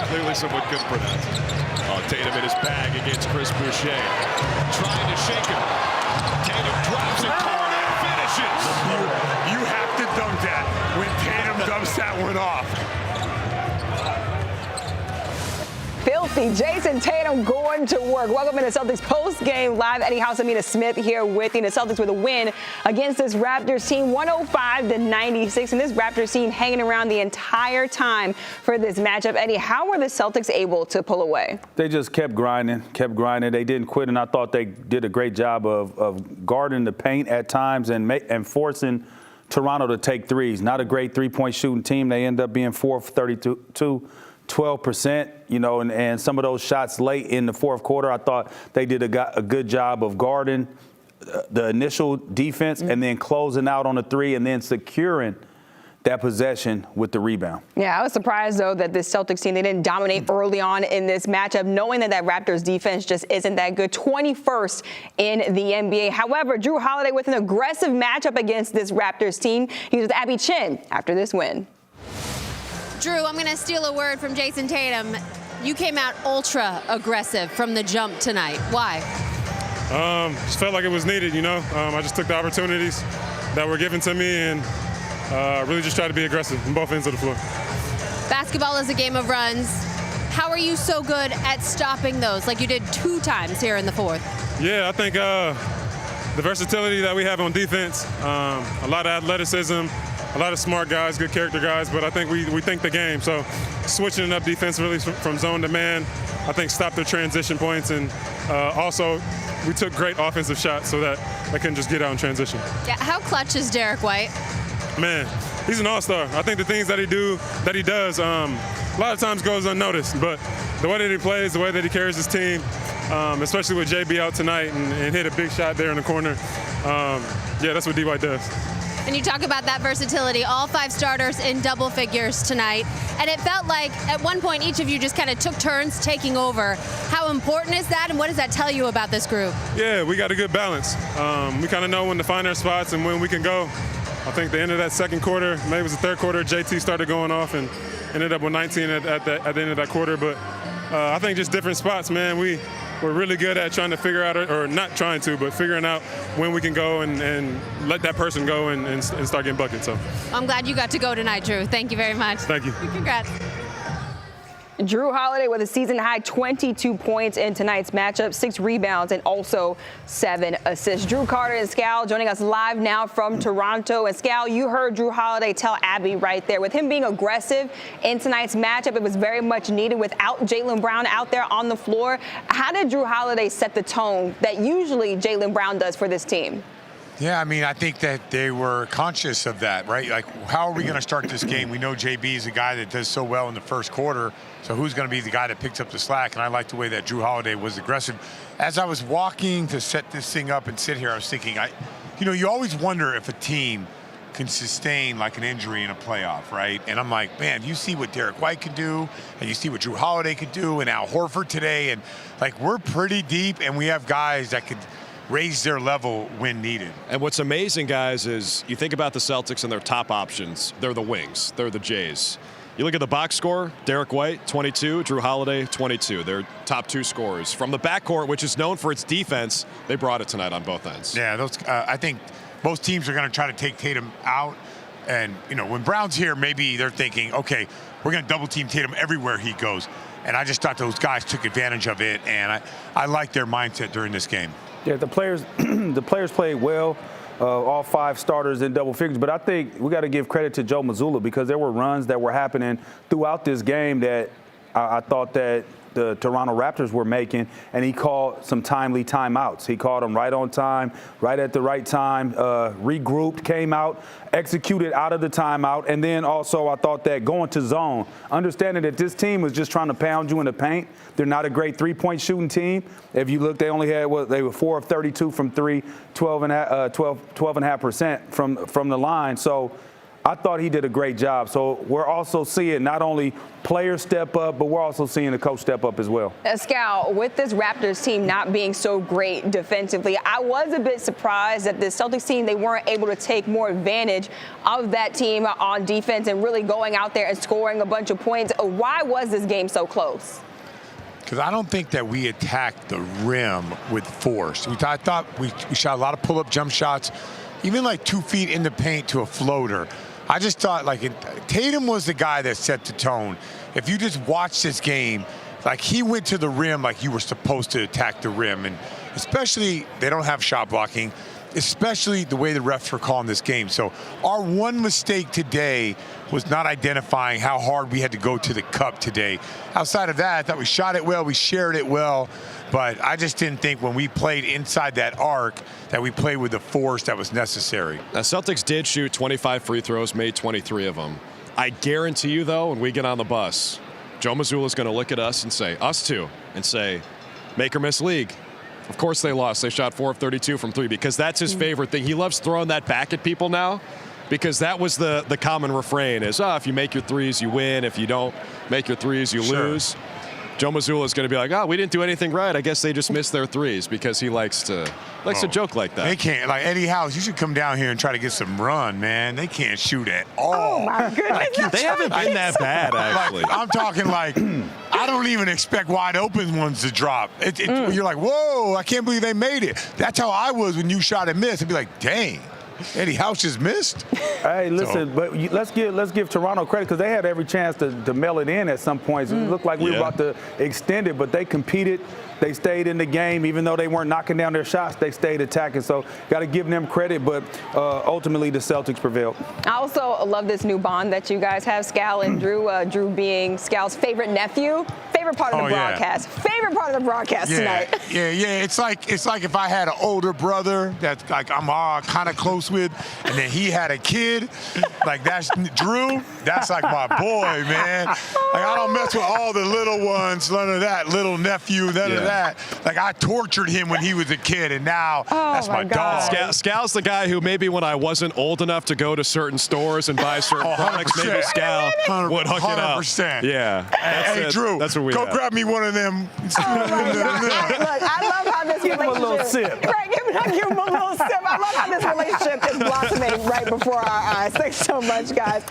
Clearly someone good for that. Tatum in his bag against Chris Boucher. Trying to shake him. Tatum drops it for it and finishes. You have to dunk that when Tatum dumps that one off. Filthy. Jason Tatum going to work. Welcome to the Celtics post-game live. Eddie House and Amina Smith here with you. The Celtics with a win against this Raptors team, 105-96. And this Raptors team hanging around the entire time for this matchup. Eddie, how were the Celtics able to pull away? They just kept grinding. They didn't quit, and I thought they did a great job of guarding the paint at times and forcing Toronto to take threes. Not a great three-point shooting team. They end up being 4 for 32. 12%, and some of those shots late in the fourth quarter, I thought they did a good job of guarding the initial defense and then closing out on the three and then securing that possession with the rebound. Yeah, I was surprised, though, that this Celtics team, they didn't dominate early on in this matchup, knowing that Raptors defense just isn't that good. 21st in the NBA. However, Jrue Holiday with an aggressive matchup against this Raptors team. He was with Abby Chin after this win. Jrue, I'm going to steal a word from Jason Tatum. You came out ultra aggressive from the jump tonight. Why? Just felt like it was needed, I just took the opportunities that were given to me and really just tried to be aggressive on both ends of the floor. Basketball is a game of runs. How are you so good at stopping those, like you did 2 times here in the fourth? Yeah, I think the versatility that we have on defense, a lot of athleticism, a lot of smart guys, good character guys, but I think we think the game. So switching it up defensively from zone to man, I think stopped their transition points. And also, we took great offensive shots so that they couldn't just get out in transition. Yeah, how clutch is Derek White? Man, he's an all-star. I think the things that he does, a lot of times goes unnoticed. But the way that he plays, the way that he carries his team, especially with JB out tonight and hit a big shot there in the corner, yeah, that's what D. White does. And you talk about that versatility, all 5 starters in double figures tonight. And it felt like at one point each of you just kind of took turns taking over. How important is that, and what does that tell you about this group? Yeah, we got a good balance. We kind of know when to find our spots and when we can go. I think the end of that second quarter, maybe it was the third quarter, JT started going off and ended up with 19 at the end of that quarter. But I think just different spots, man. We're really good at trying to figure out, or not trying to, but figuring out when we can go and let that person go and start getting buckets. So I'm glad you got to go tonight, Jrue. Thank you very much. Thank you. Congrats. Jrue Holiday with a season-high 22 points in tonight's matchup, 6 rebounds, and also 7 assists. Drew Carter and Scal joining us live now from Toronto. And Scal, you heard Jrue Holiday tell Abby right there. With him being aggressive in tonight's matchup, it was very much needed without Jaylen Brown out there on the floor. How did Jrue Holiday set the tone that usually Jaylen Brown does for this team? Yeah, I think that they were conscious of that, right? Like, how are we going to start this game? We know JB is a guy that does so well in the first quarter, so who's going to be the guy that picks up the slack? And I like the way that Jrue Holiday was aggressive. As I was walking to set this thing up and sit here, I was thinking, you always wonder if a team can sustain like an injury in a playoff, right? And I'm like, man, you see what Derek White could do, and you see what Jrue Holiday could do, and Al Horford today, and like, we're pretty deep, and we have guys that could raise their level when needed. And what's amazing, guys, is you think about the Celtics and their top options. They're the wings. They're the Jays. You look at the box score, Derek White, 22, Jrue Holiday, 22. They're top 2 scorers. From the backcourt, which is known for its defense, they brought it tonight on both ends. Yeah, I think most teams are going to try to take Tatum out. And, when Brown's here, maybe they're thinking, okay, we're going to double team Tatum everywhere he goes. And I just thought those guys took advantage of it. And I like their mindset during this game. Yeah, the players played well, all 5 starters in double figures. But I think we got to give credit to Joe Mazzulla, because there were runs that were happening throughout this game that I thought that the Toronto Raptors were making, and he called some timely timeouts. He called them right on time, right at the right time, regrouped, came out, executed out of the timeout, and then also I thought that going to zone, understanding that this team was just trying to pound you in the paint. They're not a great three-point shooting team. If you look, they only had, they were 4 of 32 from 3, 12.5% from the line. So I thought he did a great job. So we're also seeing not only players step up, but we're also seeing the coach step up as well. Scal, with this Raptors team not being so great defensively, I was a bit surprised that the Celtics team, they weren't able to take more advantage of that team on defense and really going out there and scoring a bunch of points. Why was this game so close? Because I don't think that we attacked the rim with force. I thought we shot a lot of pull-up jump shots, even like 2 feet in the paint to a floater. I just thought, like, Tatum was the guy that set the tone. If you just watch this game, like, he went to the rim like you were supposed to attack the rim. And especially, they don't have shot blocking, especially the way the refs were calling this game. So our one mistake today was not identifying how hard we had to go to the cup today. Outside of that, I thought we shot it well, we shared it well, but I just didn't think when we played inside that arc that we played with the force that was necessary. Now, Celtics did shoot 25 free throws, made 23 of them. I guarantee you, though, when we get on the bus, Joe Mazzulla is going to look at us and say, us two, and say, make or miss league. Of course they lost. They shot 4 of 32 from 3 because that's his favorite thing. He loves throwing that back at people now because that was the common refrain is, if you make your threes, you win. If you don't make your threes, you lose. Joe Mazzulla is going to be like, we didn't do anything right. I guess they just missed their threes because he likes to joke like that. They can't. Like, Eddie House, you should come down here and try to get some run, man. They can't shoot at all. Oh, my goodness. They haven't been that bad, actually. Like, I'm talking like, I don't even expect wide open ones to drop. You're like, whoa, I can't believe they made it. That's how I was when you shot and missed. I'd be like, dang. Eddie House just missed. Hey, listen, but let's give Toronto credit because they had every chance to mail it in at some points. It looked like we were about to extend it, but they competed. They stayed in the game. Even though they weren't knocking down their shots, they stayed attacking. So got to give them credit, but ultimately the Celtics prevailed. I also love this new bond that you guys have, Scal and Jrue. Jrue being Scal's favorite nephew. Favorite part of the broadcast. Yeah. Favorite part of the broadcast tonight. Yeah. It's like if I had an older brother that like I'm kind of close with, and then he had a kid, like that's Jrue. That's like my boy, man. Like I don't mess with all the little ones, none of that, little nephew, none of that. Like I tortured him when he was a kid, and now that's my dog. Scal's the guy who maybe when I wasn't old enough to go to certain stores and buy certain products, maybe Scal would hook it up. 100%. Yeah. Hey, Jrue, that's what we go have. grab me one of them. Look, I love how this Give him a little sip. Right, give him a little sip. I love how this relationship is blossoming right before our eyes. Thanks so much, guys.